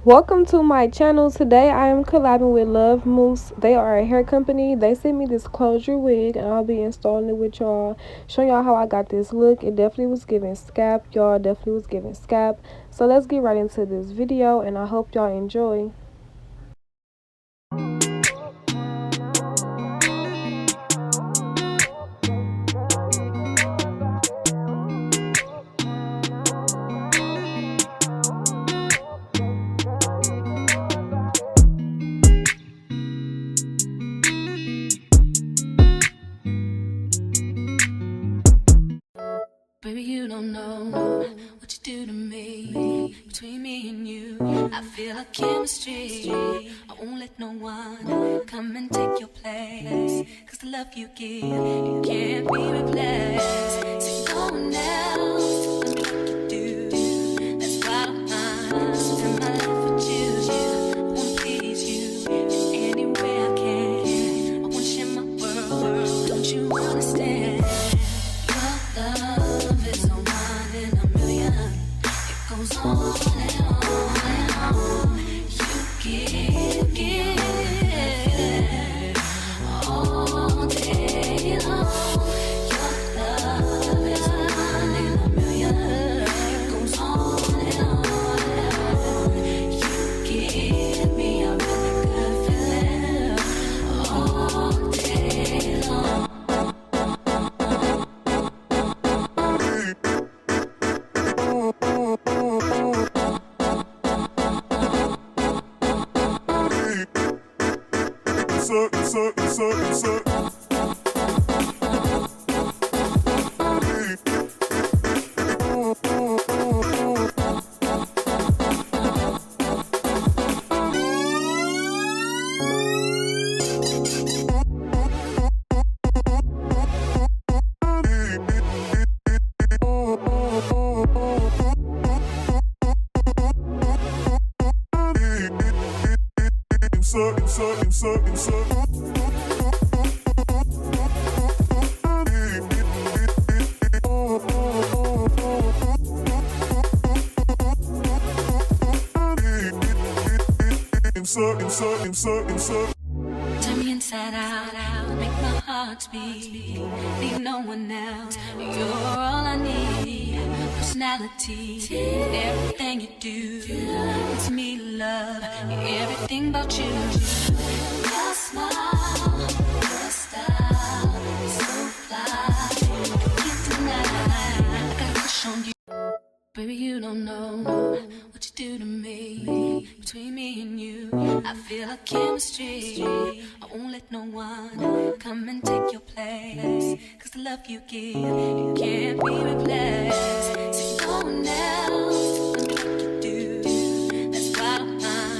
Welcome to my channel. Today I am collabing with Lovmuse. They are a hair company. They sent me this closure wig and I'll be installing it with y'all, showing y'all how I got this look. It definitely was giving scalp, y'all. Definitely was giving scalp. So let's get right into this video and I hope y'all enjoy. Baby, you don't know what you do to me. Between me and you, I feel a chemistry. I won't let no one come and take your place. Cause the love you give, it can't be replaced. See, no one else does me like you do. That's why I spend my life with you. I wanna please you in any way I can. I wanna share my world, don't you understand? Your love is on one in a million. It goes on and on and on. You give all day long. Your love is one in a million. It goes on and on and on. You give me a really good feeling all day long. Turn me inside out, make my heart beat. Need no one else, you're all I need. Personality, everything you do, it's me love, everything about you. Your smile, your style, so fly, can't deny. I got a crush on you. Baby, you don't know what you do to me. Between me and you, I feel a chemistry. I won't let no one come and take your place. Cause the love you give, it can't be replaced. See, no one else does me like you do. That's why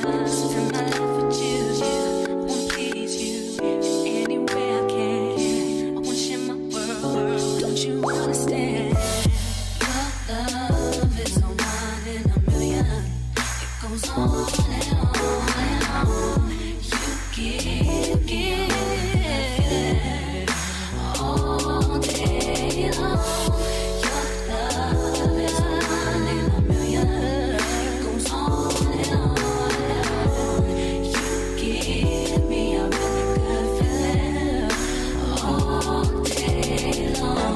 I spend my life with you. I wanna please you in any way I can. I wanna share my world, don't you understand? Your love is on one in a million. It goes on and on and on. You give all day long. Your love is one in a million. It goes on and on and on. You give me a really good feeling all day long.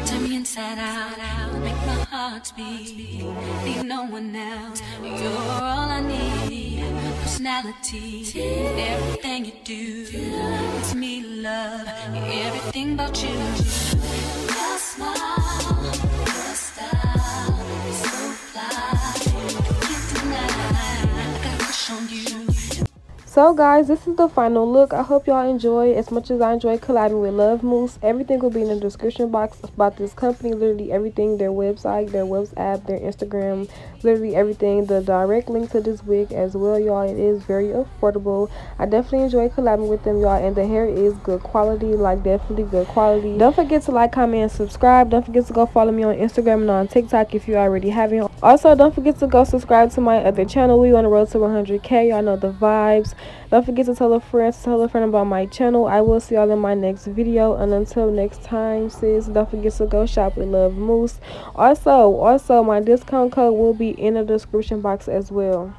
Turn me inside out, make my heart beat. Need no one else, you're all I need. Personality, everything you do. do. It's me, love, everything about you. Your smile, your style is so fly. Can't deny, I got a crush on you. So guys, this is the final look. I hope y'all enjoy as much as I enjoy collabing with Lovmuse. Everything will be in the description box about this company. Literally everything, their website, their WhatsApp, their Instagram, literally everything. The direct link to this wig as well, y'all. It is very affordable. I definitely enjoy collabing with them, y'all, and the hair is good quality, like definitely good quality. Don't forget to like, comment, and subscribe. Don't forget to go follow me on Instagram and on TikTok if you already haven't. Also, don't forget to go subscribe to my other channel. We on the road to 100K. Y'all know the vibes. Don't forget to tell a friend about my channel. I will see y'all in my next video, and until next time, sis, don't forget to go shop with Lovmuse. Also my discount code will be in the description box as well.